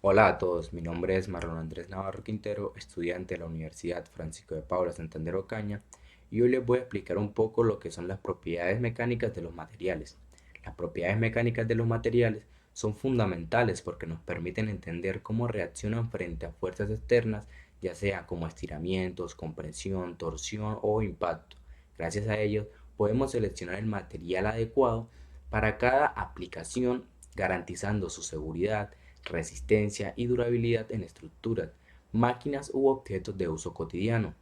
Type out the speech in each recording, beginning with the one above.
Hola a todos, mi nombre es Marlon Andrés Navarro Quintero, estudiante de la Universidad Francisco de Paula Santander Ocaña, y hoy les voy a explicar un poco lo que son las propiedades mecánicas de los materiales. Las propiedades mecánicas de los materiales son fundamentales porque nos permiten entender cómo reaccionan frente a fuerzas externas, ya sea como estiramientos, compresión, torsión o impacto. Gracias a ellos podemos seleccionar el material adecuado para cada aplicación, garantizando su seguridad, resistencia y durabilidad en estructuras, máquinas u objetos de uso cotidiano.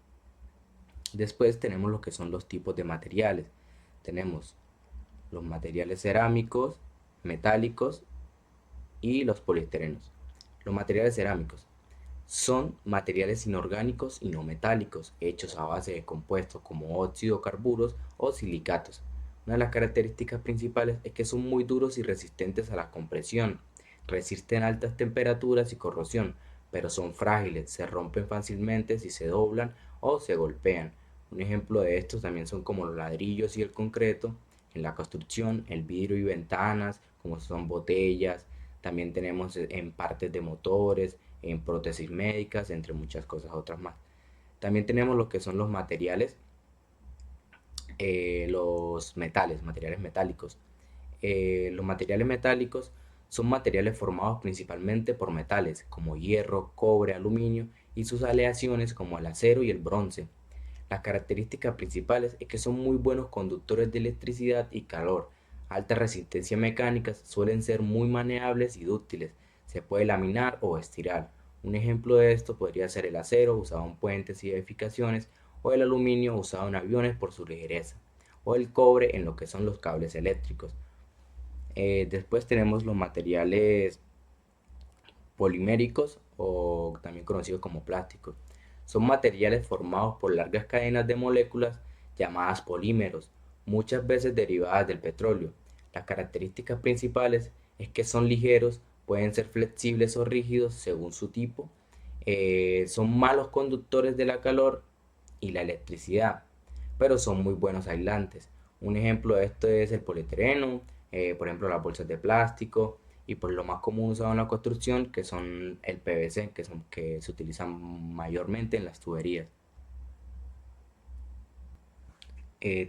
Después tenemos lo que son los tipos de materiales. Tenemos los materiales cerámicos, metálicos y los poliestrenos. Los materiales cerámicos son materiales inorgánicos y no metálicos, hechos a base de compuestos como óxido, carburos o silicatos. Una de las características principales es que son muy duros y resistentes a la compresión, resisten altas temperaturas y corrosión, pero son frágiles, se rompen fácilmente si se doblan o se golpean. Un ejemplo de estos también son como los ladrillos y el concreto. En la construcción, el vidrio y ventanas, como son botellas. También tenemos en partes de motores, en prótesis médicas, entre muchas cosas otras más. También tenemos lo que son los materiales, los metales, materiales metálicos. Los materiales metálicos son materiales formados principalmente por metales como hierro, cobre, aluminio y sus aleaciones como el acero y el bronce. Las características principales es que son muy buenos conductores de electricidad y calor. Alta resistencia mecánica, suelen ser muy maneables y dúctiles. Se puede laminar o estirar. Un ejemplo de esto podría ser el acero usado en puentes y edificaciones, o el aluminio usado en aviones por su ligereza, o el cobre en lo que son los cables eléctricos. Después tenemos los materiales poliméricos o también conocidos como plásticos. Son materiales formados por largas cadenas de moléculas llamadas polímeros, muchas veces derivadas del petróleo. Las características principales es que son ligeros, pueden ser flexibles o rígidos según su tipo, son malos conductores de la calor y la electricidad, pero son muy buenos aislantes. Un ejemplo de esto es el polietileno, por ejemplo las bolsas de plástico, y pues lo más común usado en la construcción, que son el PVC, que se utilizan mayormente en las tuberías.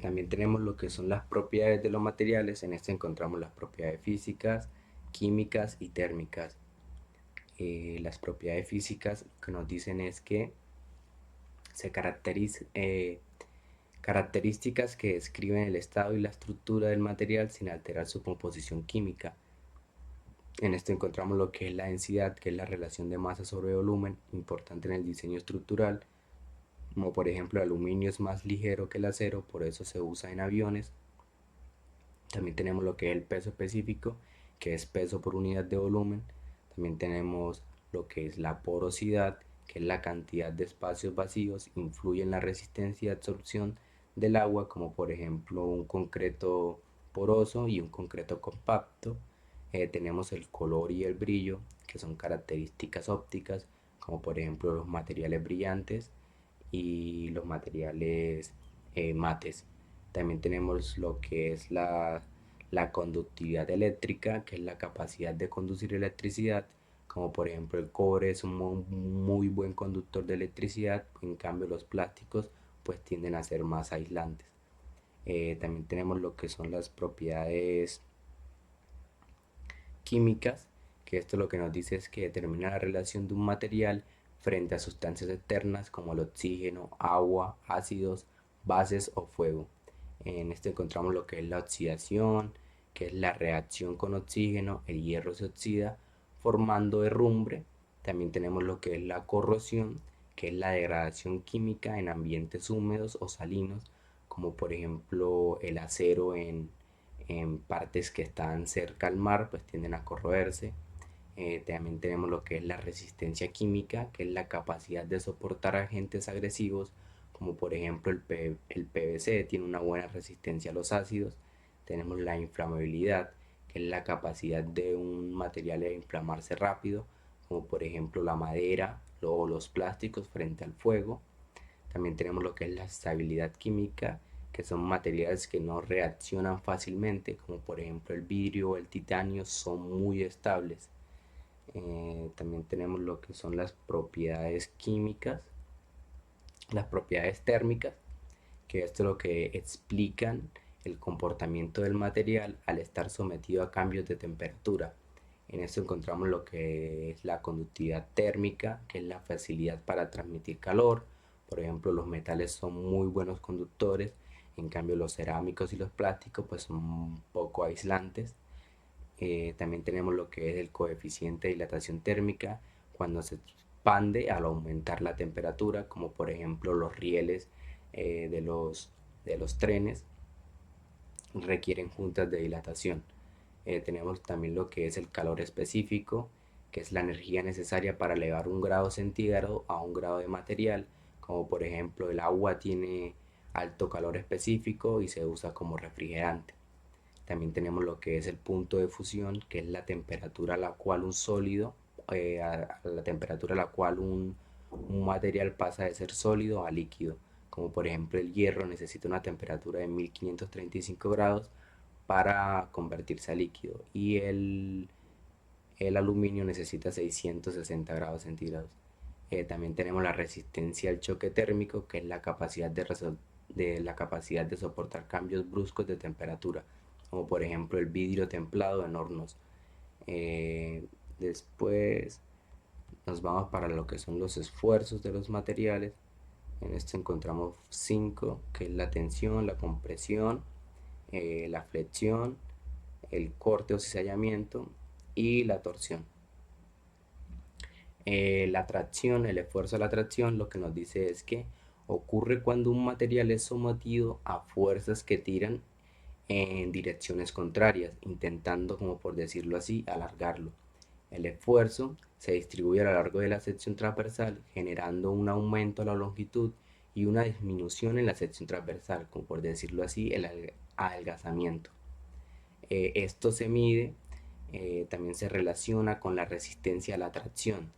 También tenemos lo que son las propiedades de los materiales. En este encontramos las propiedades físicas, químicas y térmicas. Las propiedades físicas que nos dicen es que se características que describen el estado y la estructura del material sin alterar su composición química. En esto encontramos lo que es la densidad, que es la relación de masa sobre volumen, importante en el diseño estructural, como por ejemplo el aluminio es más ligero que el acero, por eso se usa en aviones. También tenemos lo que es el peso específico, que es peso por unidad de volumen. También tenemos lo que es la porosidad, que es la cantidad de espacios vacíos, influye en la resistencia de absorción del agua, como por ejemplo un concreto poroso y un concreto compacto. Tenemos el color y el brillo, que son características ópticas, como por ejemplo los materiales brillantes y los materiales mates. También tenemos lo que es la conductividad eléctrica, que es la capacidad de conducir electricidad, como por ejemplo el cobre es un muy buen conductor de electricidad, en cambio los plásticos pues tienden a ser más aislantes. También tenemos lo que son las propiedades químicas, que esto lo que nos dice es que determina la relación de un material frente a sustancias externas como el oxígeno, agua, ácidos, bases o fuego. En esto encontramos lo que es la oxidación, que es la reacción con oxígeno, el hierro se oxida formando herrumbre. También tenemos lo que es la corrosión, que es la degradación química en ambientes húmedos o salinos, como por ejemplo el acero en partes que están cerca al mar, pues tienden a corroerse. También tenemos lo que es la resistencia química, que es la capacidad de soportar agentes agresivos, como por ejemplo el PVC tiene una buena resistencia a los ácidos. Tenemos la inflamabilidad, que es la capacidad de un material de inflamarse rápido, como por ejemplo la madera o los plásticos frente al fuego. También tenemos lo que es la estabilidad química, que son materiales que no reaccionan fácilmente, como por ejemplo el vidrio o el titanio, son muy estables. También tenemos lo que son las propiedades químicas, las propiedades térmicas, que esto es lo que explican el comportamiento del material al estar sometido a cambios de temperatura. En esto encontramos lo que es la conductividad térmica, que es la facilidad para transmitir calor. Por ejemplo, los metales son muy buenos conductores, en cambio los cerámicos y los plásticos pues son un poco aislantes. También tenemos lo que es el coeficiente de dilatación térmica cuando se expande al aumentar la temperatura, como por ejemplo los rieles de los trenes requieren juntas de dilatación. Tenemos también lo que es el calor específico, que es la energía necesaria para elevar un grado centígrado a un grado de material, como por ejemplo el agua tiene alto calor específico y se usa como refrigerante. También tenemos lo que es el punto de fusión, que es la temperatura a la cual un sólido, a la temperatura a la cual un material pasa de ser sólido a líquido. Como por ejemplo el hierro necesita una temperatura de 1535 grados para convertirse a líquido y el aluminio necesita 660 grados centígrados. También tenemos la resistencia al choque térmico, que es la capacidad de soportar cambios bruscos de temperatura, como por ejemplo el vidrio templado en hornos. Después nos vamos para lo que son los esfuerzos de los materiales. En esto encontramos 5, que es la tensión, la compresión, la flexión, el corte o cizallamiento y la torsión. La tracción, el esfuerzo de la tracción, lo que nos dice es que ocurre cuando un material es sometido a fuerzas que tiran en direcciones contrarias, intentando, como por decirlo así, alargarlo. El esfuerzo se distribuye a lo largo de la sección transversal, generando un aumento a la longitud y una disminución en la sección transversal, como por decirlo así, el adelgazamiento. Esto se mide, también se relaciona con la resistencia a la tracción.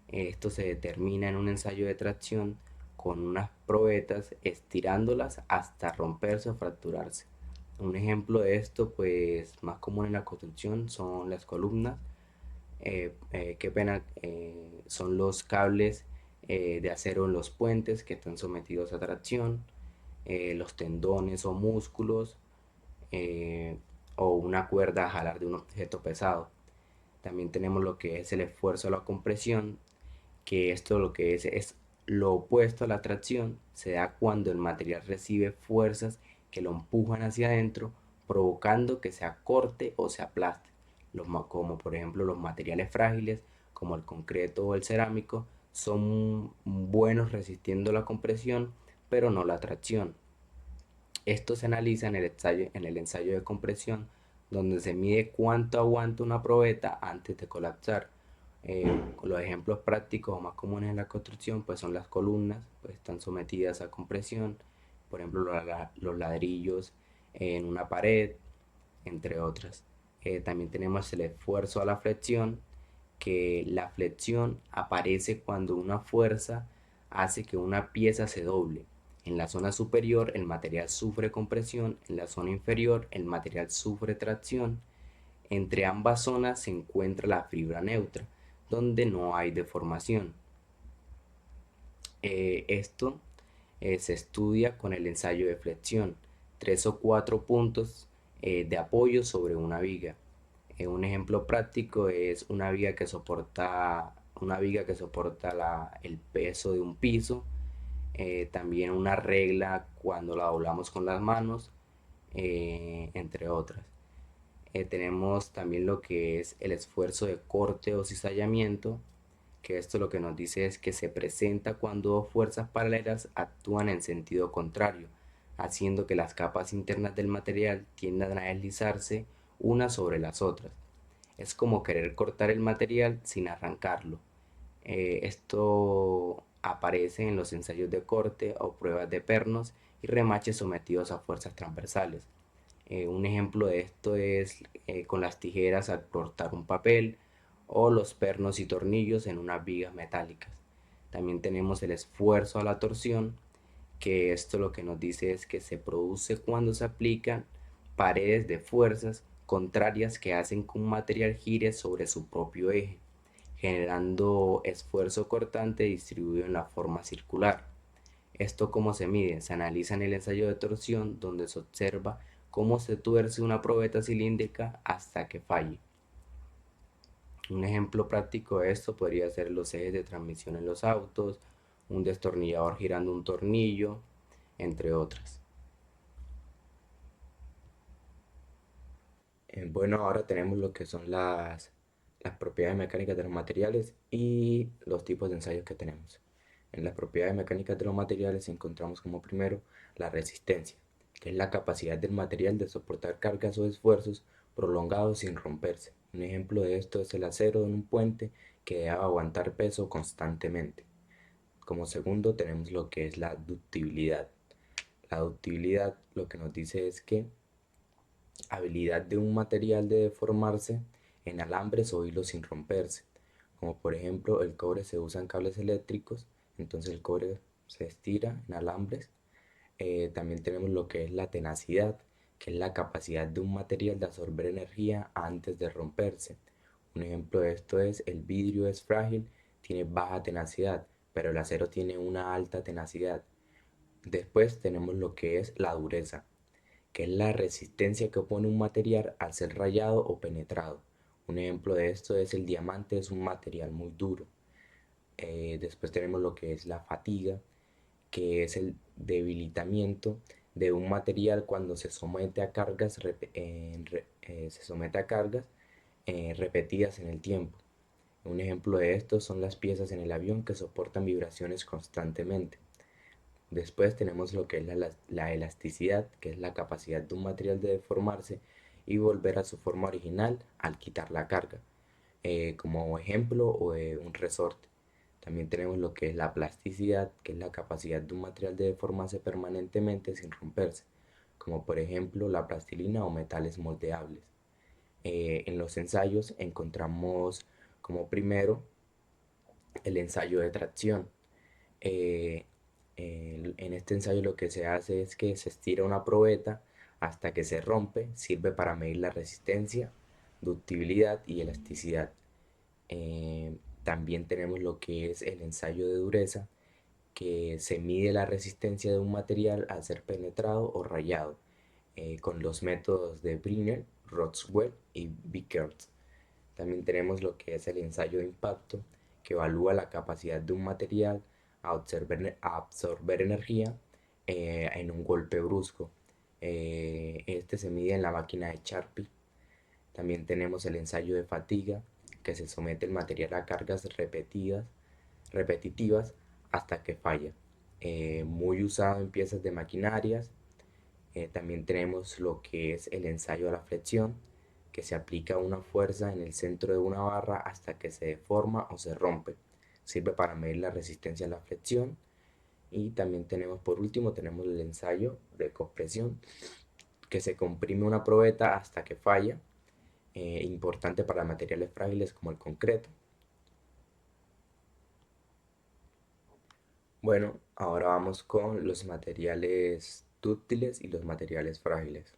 Esto se determina en un ensayo de tracción con unas probetas estirándolas hasta romperse o fracturarse. Un ejemplo de esto, pues más común en la construcción, son las columnas. Qué pena, son los cables de acero en los puentes que están sometidos a tracción, los tendones o músculos, eh, o una cuerda a jalar de un objeto pesado. También tenemos lo que es el esfuerzo a la compresión, que esto lo que es lo opuesto a la tracción, se da cuando el material recibe fuerzas que lo empujan hacia adentro, provocando que se acorte o se aplaste, como por ejemplo los materiales frágiles, como el concreto o el cerámico, son buenos resistiendo la compresión, pero no la tracción. Esto se analiza en el ensayo de compresión, donde se mide cuánto aguanta una probeta antes de colapsar. Los ejemplos prácticos o más comunes en la construcción pues son las columnas, pues están sometidas a compresión, por ejemplo los ladrillos en una pared, entre otras. También tenemos el esfuerzo a la flexión, que la flexión aparece cuando una fuerza hace que una pieza se doble. En la zona superior el material sufre compresión, en la zona inferior el material sufre tracción. Entre ambas zonas se encuentra la fibra neutra, donde no hay deformación. Esto se estudia con el ensayo de flexión, 3 o 4 puntos de apoyo sobre una viga. Un ejemplo práctico es una viga que soporta el peso de un piso, también una regla cuando la doblamos con las manos, entre otras. Tenemos también lo que es el esfuerzo de corte o cizallamiento, que esto lo que nos dice es que se presenta cuando dos fuerzas paralelas actúan en sentido contrario, haciendo que las capas internas del material tiendan a deslizarse unas sobre las otras. Es como querer cortar el material sin arrancarlo. Esto aparece en los ensayos de corte o pruebas de pernos y remaches sometidos a fuerzas transversales. Un ejemplo de esto es con las tijeras al cortar un papel o los pernos y tornillos en unas vigas metálicas. También tenemos el esfuerzo a la torsión, que esto lo que nos dice es que se produce cuando se aplican paredes de fuerzas contrarias que hacen que un material gire sobre su propio eje. generando esfuerzo cortante distribuido en la forma circular. ¿Esto cómo se mide? Se analiza en el ensayo de torsión donde se observa cómo se tuerce una probeta cilíndrica hasta que falle. Un ejemplo práctico de esto podría ser los ejes de transmisión en los autos, un destornillador girando un tornillo, entre otras. Bueno, ahora tenemos lo que son las propiedades mecánicas de los materiales y los tipos de ensayos que tenemos. En las propiedades mecánicas de los materiales encontramos como primero la resistencia, que es la capacidad del material de soportar cargas o esfuerzos prolongados sin romperse. Un ejemplo de esto es el acero en un puente que debe aguantar peso constantemente. Como segundo tenemos lo que es la ductibilidad. La ductibilidad lo que nos dice es que habilidad de un material de deformarse en alambres o hilos sin romperse. Como por ejemplo el cobre se usa en cables eléctricos, entonces el cobre se estira en alambres. También tenemos lo que es la tenacidad, que es la capacidad de un material de absorber energía antes de romperse. Un ejemplo de esto es el vidrio es frágil, tiene baja tenacidad, pero el acero tiene una alta tenacidad. Después tenemos lo que es la dureza, que es la resistencia que opone un material al ser rayado o penetrado. Un ejemplo de esto es el diamante, es un material muy duro. Después tenemos lo que es la fatiga, que es el debilitamiento de un material cuando se somete a cargas, repetidas en el tiempo. Un ejemplo de esto son las piezas en el avión que soportan vibraciones constantemente. Después tenemos lo que es la elasticidad, que es la capacidad de un material de deformarse y volver a su forma original al quitar la carga, como ejemplo o un resorte. También tenemos lo que es la plasticidad, que es la capacidad de un material de deformarse permanentemente sin romperse, como por ejemplo la plastilina o metales moldeables. En los ensayos encontramos como primero el ensayo de tracción. Eh, en este ensayo lo que se hace es que se estira una probeta hasta que se rompe, sirve para medir la resistencia, ductibilidad y elasticidad. También tenemos lo que es el ensayo de dureza, que se mide la resistencia de un material al ser penetrado o rayado, con los métodos de Brinner, Roxwell y Vickers. También tenemos lo que es el ensayo de impacto, que evalúa la capacidad de un material a absorber energía en un golpe brusco. Este se mide en la máquina de Charpy. También tenemos el ensayo de fatiga, que se somete el material a cargas repetitivas hasta que falla. Muy usado en piezas de maquinarias. También tenemos lo que es el ensayo a la flexión, que se aplica una fuerza en el centro de una barra hasta que se deforma o se rompe. Sirve para medir la resistencia a la flexión. Y también tenemos, por último, tenemos el ensayo de compresión, que se comprime una probeta hasta que falla, importante para materiales frágiles como el concreto. Bueno, ahora vamos con los materiales dúctiles y los materiales frágiles.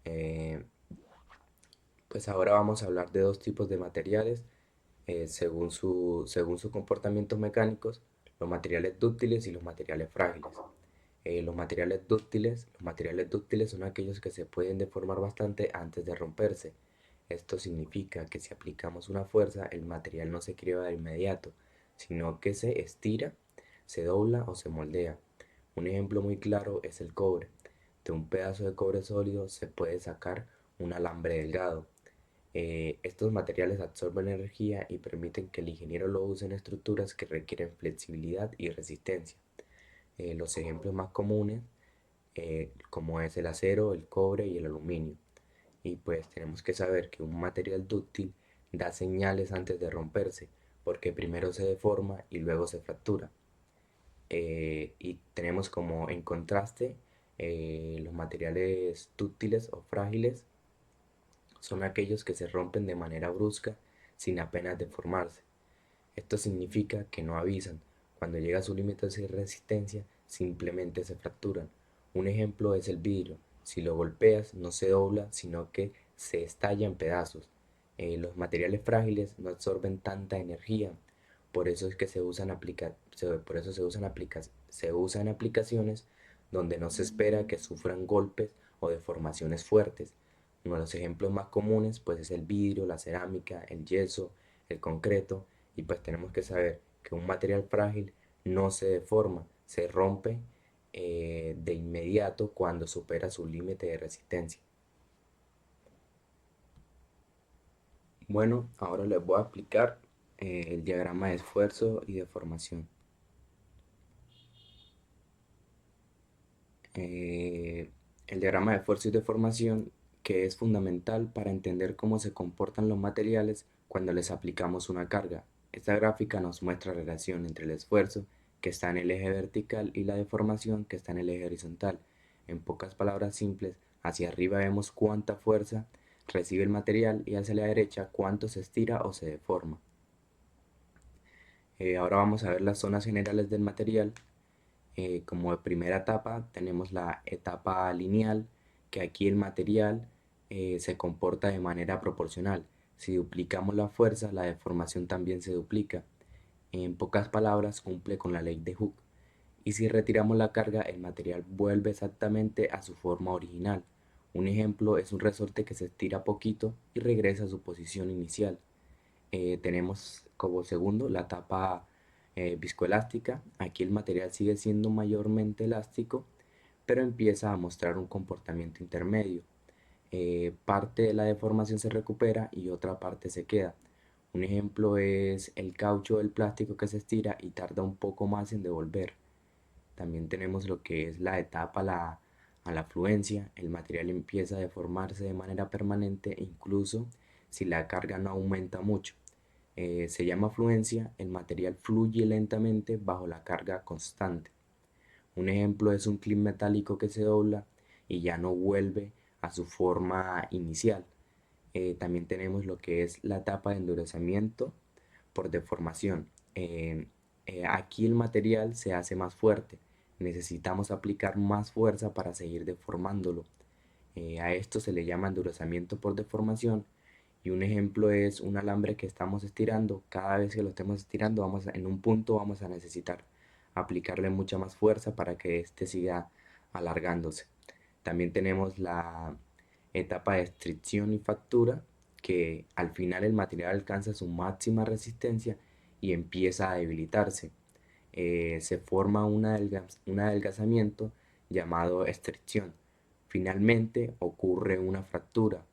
Eh, pues ahora vamos a hablar de dos tipos de materiales según su comportamiento mecánicos, los materiales dúctiles y los materiales frágiles. Los materiales dúctiles son aquellos que se pueden deformar bastante antes de romperse. Esto significa que si aplicamos una fuerza, el material no se quiebra de inmediato, sino que se estira, se dobla o se moldea. Un ejemplo muy claro es el cobre. De un pedazo de cobre sólido se puede sacar un alambre delgado. Estos materiales absorben energía y permiten que el ingeniero lo use en estructuras que requieren flexibilidad y resistencia. Los ejemplos más comunes, como es el acero, el cobre y el aluminio. Y pues tenemos que saber que un material dúctil da señales antes de romperse, porque primero se deforma y luego se fractura. Y tenemos como en contraste los materiales dúctiles o frágiles son aquellos que se rompen de manera brusca sin apenas deformarse. Esto significa que no avisan. Cuando llega a su límite de resistencia, simplemente se fracturan. Un ejemplo es el vidrio. Si lo golpeas, no se dobla, sino que se estalla en pedazos. Los materiales frágiles no absorben tanta energía, por eso es que se usan aplicaciones donde no se espera que sufran golpes o deformaciones fuertes. Uno de los ejemplos más comunes pues es el vidrio, la cerámica, el yeso, el concreto, y pues tenemos que saber que un material frágil no se deforma, se rompe de inmediato cuando supera su límite de resistencia. Bueno, ahora les voy a explicar el diagrama de esfuerzo y deformación. Eh, el diagrama de esfuerzo y deformación, que es fundamental para entender cómo se comportan los materiales cuando les aplicamos una carga. Esta gráfica nos muestra la relación entre el esfuerzo, que está en el eje vertical, y la deformación, que está en el eje horizontal. En pocas palabras simples, hacia arriba vemos cuánta fuerza recibe el material y hacia la derecha cuánto se estira o se deforma. Ahora vamos a ver las zonas generales del material. Como primera etapa tenemos la etapa lineal, que aquí el material se comporta de manera proporcional. Si duplicamos la fuerza, la deformación también se duplica. En pocas palabras, cumple con la ley de Hooke. Y si retiramos la carga, el material vuelve exactamente a su forma original. Un ejemplo es un resorte que se estira poquito y regresa a su posición inicial. Tenemos como segundo la tapa viscoelástica. Aquí el material sigue siendo mayormente elástico, pero empieza a mostrar un comportamiento intermedio. Parte de la deformación se recupera y otra parte se queda. Un ejemplo es el caucho del plástico, que se estira y tarda un poco más en devolver. También tenemos lo que es la etapa a la fluencia. El material empieza a deformarse de manera permanente, incluso si la carga no aumenta mucho. Se llama fluencia, el material fluye lentamente bajo la carga constante. Un ejemplo es un clip metálico que se dobla y ya no vuelve a su forma inicial. También tenemos lo que es la etapa de endurecimiento por deformación. Aquí el material se hace más fuerte. Necesitamos aplicar más fuerza para seguir deformándolo. A esto se le llama endurecimiento por deformación, y un ejemplo es un alambre que estamos estirando. Cada vez que lo estemos estirando, en un punto vamos a necesitar aplicarle mucha más fuerza para que éste siga alargándose. También tenemos la etapa de estricción y fractura, que al final el material alcanza su máxima resistencia y empieza a debilitarse. Se forma un adelgazamiento llamado estricción. Finalmente ocurre una fractura.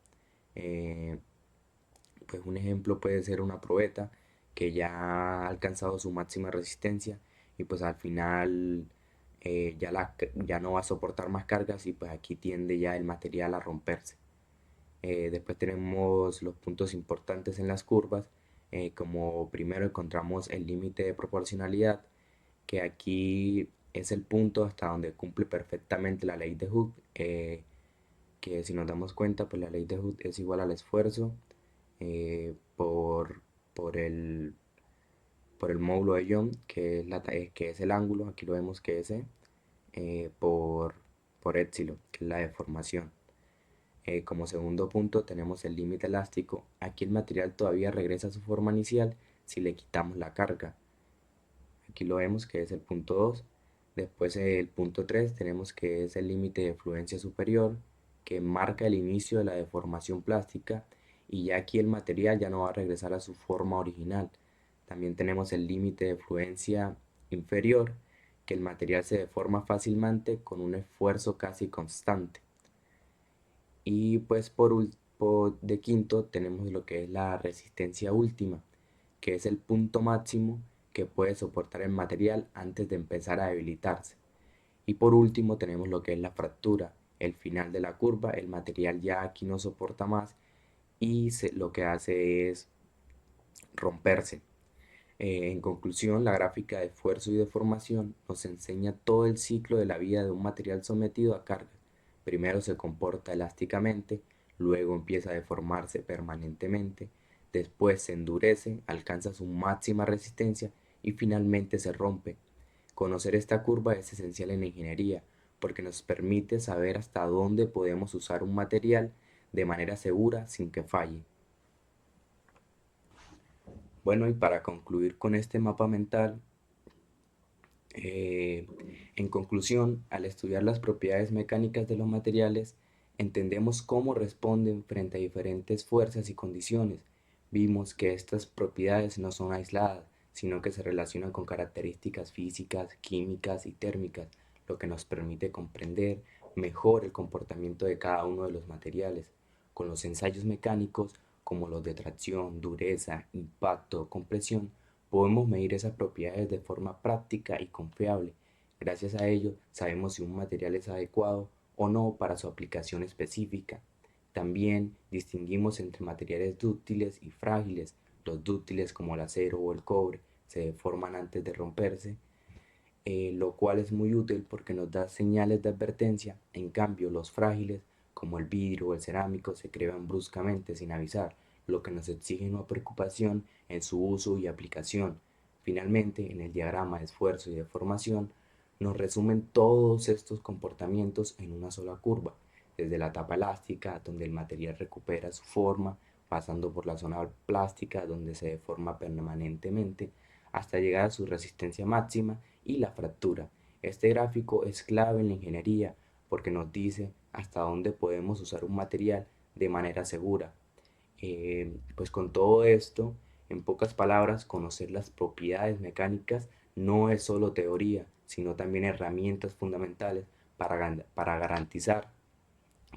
Eh, pues un ejemplo puede ser una probeta que ya ha alcanzado su máxima resistencia y pues al final ya no va a soportar más cargas, y pues aquí tiende ya el material a romperse. Después tenemos los puntos importantes en las curvas. Como primero encontramos el límite de proporcionalidad, que aquí es el punto hasta donde cumple perfectamente la ley de Hooke, que si nos damos cuenta, pues la ley de Hooke es igual al esfuerzo eh, por, por el, por el módulo de Young, que es el ángulo. Aquí lo vemos que es eh, por, por épsilon, que es la deformación. Como segundo punto tenemos el límite elástico. Aquí el material todavía regresa a su forma inicial si le quitamos la carga. Aquí lo vemos que es el punto 2. Después el punto 3 tenemos que es el límite de fluencia superior, que marca el inicio de la deformación plástica, y ya aquí el material ya no va a regresar a su forma original. También tenemos el límite de fluencia inferior, que el material se deforma fácilmente con un esfuerzo casi constante. Y pues de quinto tenemos lo que es la resistencia última, que es el punto máximo que puede soportar el material antes de empezar a debilitarse. Y por último tenemos lo que es la fractura, el final de la curva. El material ya aquí no soporta más y lo que hace es romperse. En conclusión, la gráfica de esfuerzo y deformación nos enseña todo el ciclo de la vida de un material sometido a carga. Primero se comporta elásticamente, luego empieza a deformarse permanentemente, después se endurece, alcanza su máxima resistencia y finalmente se rompe. Conocer esta curva es esencial en la ingeniería, porque nos permite saber hasta dónde podemos usar un material de manera segura sin que falle. Bueno, y para concluir con este mapa mental, eh, en conclusión, al estudiar las propiedades mecánicas de los materiales, entendemos cómo responden frente a diferentes fuerzas y condiciones. Vimos que estas propiedades no son aisladas, sino que se relacionan con características físicas, químicas y térmicas, lo que nos permite comprender mejor el comportamiento de cada uno de los materiales. Con los ensayos mecánicos, como los de tracción, dureza, impacto o compresión, podemos medir esas propiedades de forma práctica y confiable. Gracias a ello, sabemos si un material es adecuado o no para su aplicación específica. También distinguimos entre materiales dúctiles y frágiles. Los dúctiles, como el acero o el cobre, se deforman antes de romperse, lo cual es muy útil porque nos da señales de advertencia. En cambio, los frágiles, como el vidrio o el cerámico, se crean bruscamente sin avisar, lo que nos exige una preocupación en su uso y aplicación. Finalmente, en el diagrama de esfuerzo y deformación, nos resumen todos estos comportamientos en una sola curva, desde la tapa elástica, donde el material recupera su forma, pasando por la zona plástica, donde se deforma permanentemente, hasta llegar a su resistencia máxima y la fractura. Este gráfico es clave en la ingeniería porque nos dice hasta dónde podemos usar un material de manera segura. Pues con todo esto, en pocas palabras, conocer las propiedades mecánicas no es solo teoría, sino también herramientas fundamentales para garantizar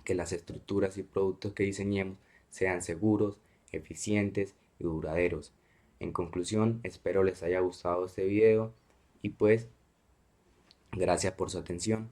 que las estructuras y productos que diseñemos sean seguros, eficientes y duraderos. En conclusión, espero les haya gustado este video y pues gracias por su atención.